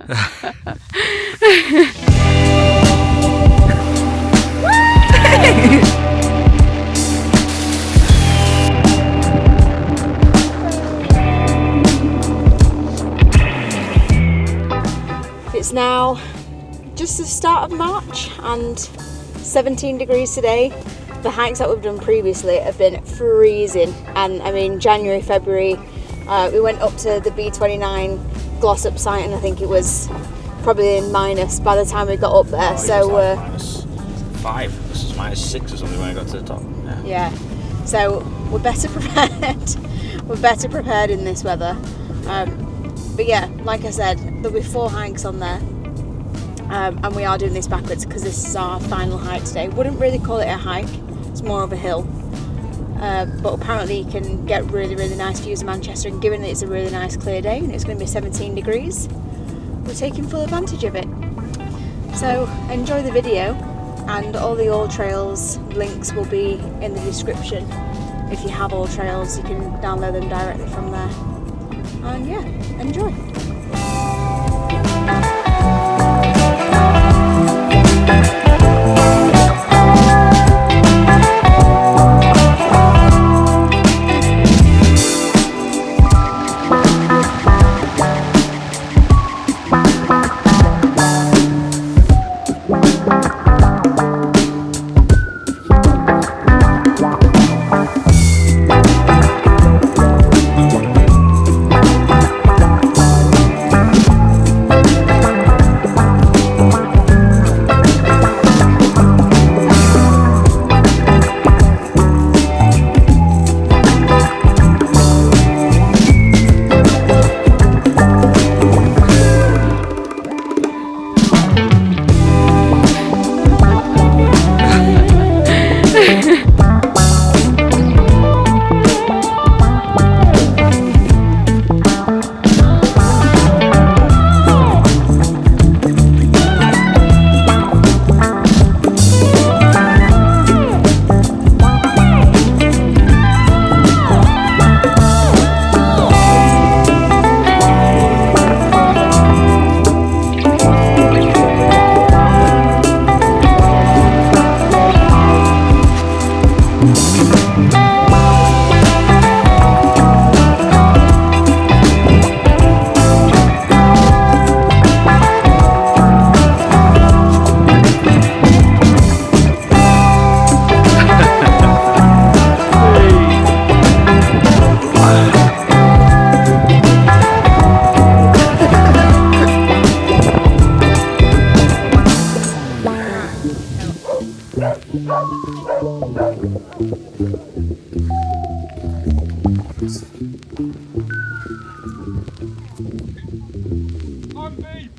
It's now just the start of March and 17 degrees today. The hikes that we've done previously have been freezing, and I mean January, February, we went up to the B29 Glossop site and I think it was probably in minus by the time we got up there. So -5, this is -6 or something when I got to the top. Yeah. So we're better prepared. We're better prepared in this weather. But yeah, like I said, there'll be 4 hikes on there. And we are doing this backwards because this is our final hike today. Wouldn't really call it a hike, it's more of a hill. But apparently you can get really, really nice views of Manchester, and given that it's a really nice clear day and it's going to be 17 degrees, we're taking full advantage of it. So enjoy the video, and all the All Trails links will be in the description. If you have All Trails, you can download them directly from there. And yeah, enjoy.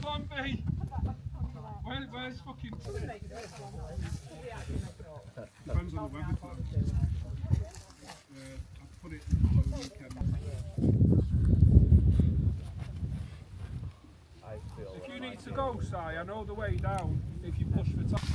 Plan B. Where's fucking... Depends on the weather. I put it on the weekend. If you need to go, Si, I know the way down if you push for time.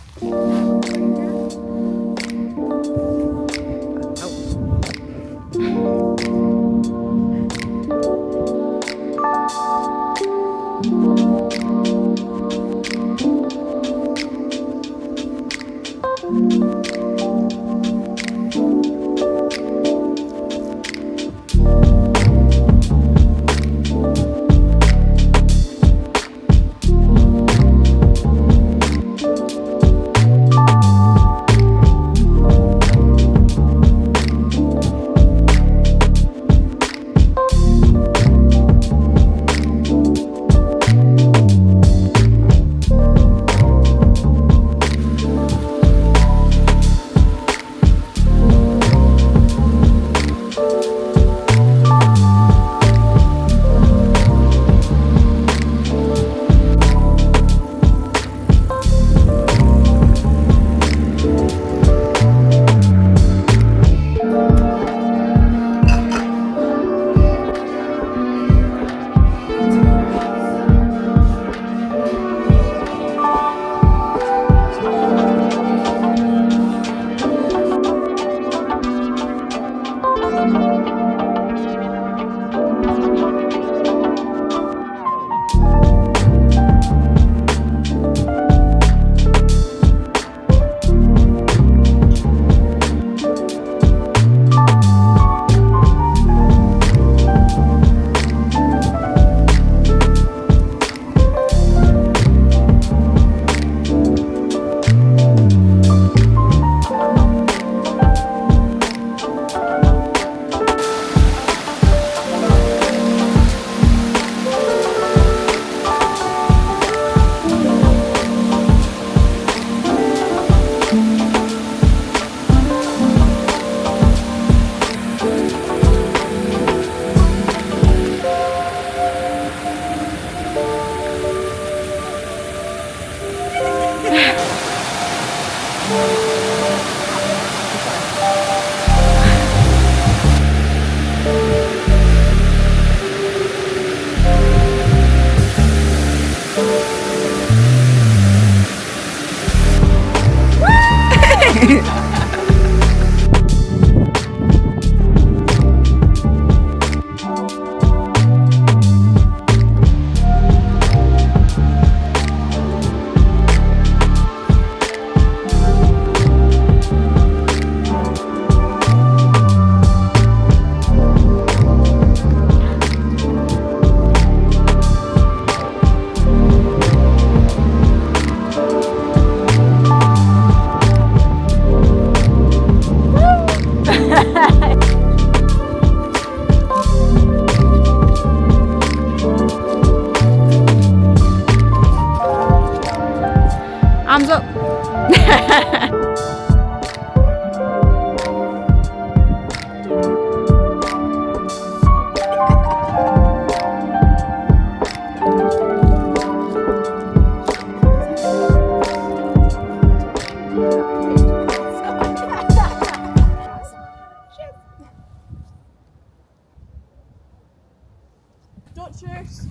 Don't cheers.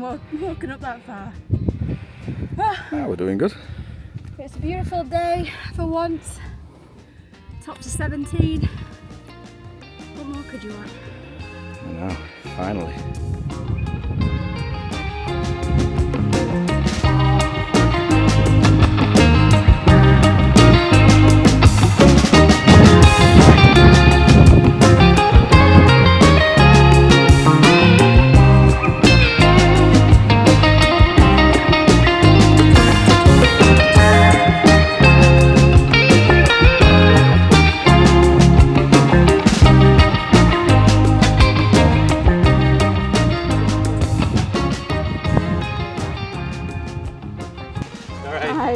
walking up that far. Yeah, we're doing good. It's a beautiful day for once. Top to 17. What more could you want? I know, finally.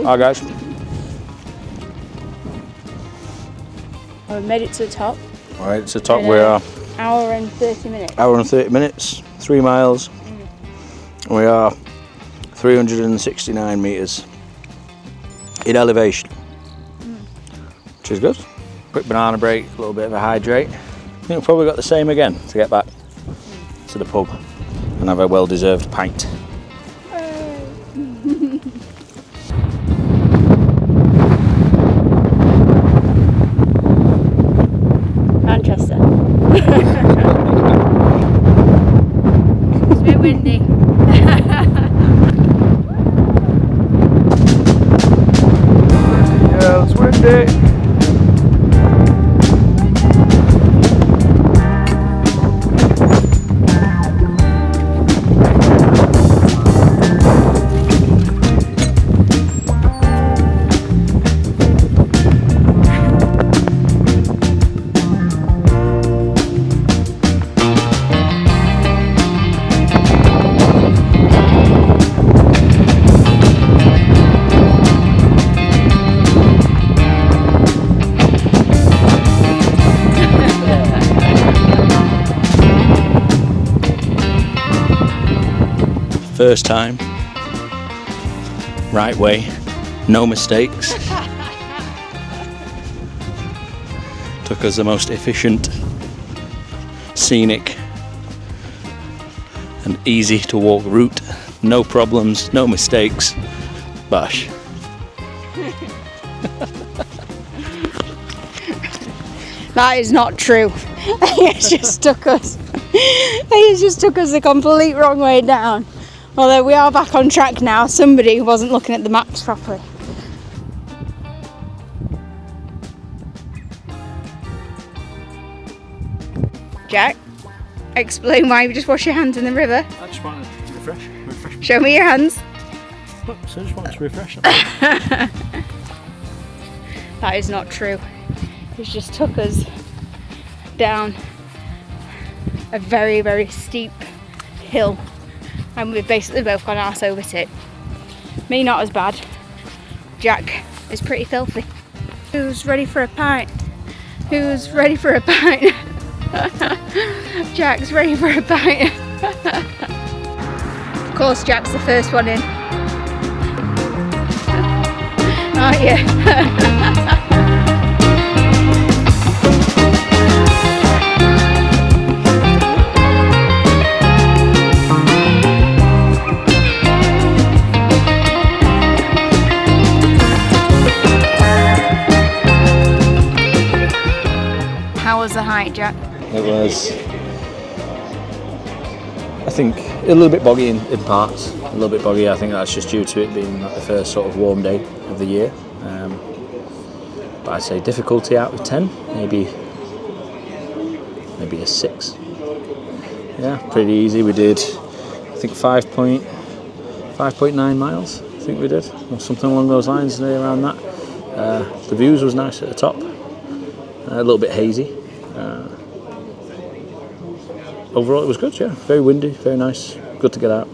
Hi guys. We made it to the top. Alright, to the top we are. Hour and 30 minutes. Hour and 30 minutes, 3 miles. We are 369 metres in elevation, which is good. Quick banana break, a little bit of a hydrate. I think we've probably got the same again to get back to the pub and have a well-deserved pint. Manchester. It's a bit windy. Yeah, it's windy. First time, right way, no mistakes. Took us the most efficient, scenic and easy to walk route. No problems, no mistakes. Bash. That is not true. It just took us. It just took us the complete wrong way down. Although we are back on track now. Somebody wasn't looking at the maps properly. Jack, explain why you just wash your hands in the river. I just want to refresh. Show me your hands. Look, so I just want to refresh them. That is not true. It just took us down a very, very steep hill. And we've basically both gone arse over it. Me not as bad. Jack is pretty filthy. Who's ready for a pint? Who's ready for a pint? Jack's ready for a pint. Of course Jack's the first one in. Aren't you? How was the hike, Jack? It was, I think, a little bit boggy in parts. A little bit boggy. I think that's just due to it being like the first sort of warm day of the year. But I'd say difficulty out of 10, maybe a 6. Yeah, pretty easy. We did, I think, 5.9 miles. I think we did, or something along those lines, around that. The views was nice at the top. A little bit hazy. Overall it was good, yeah. Very windy, very nice. Good to get out.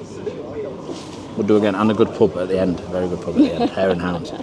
We'll do again, and a good pub at the end. Very good pub at the end. Hare and Hounds.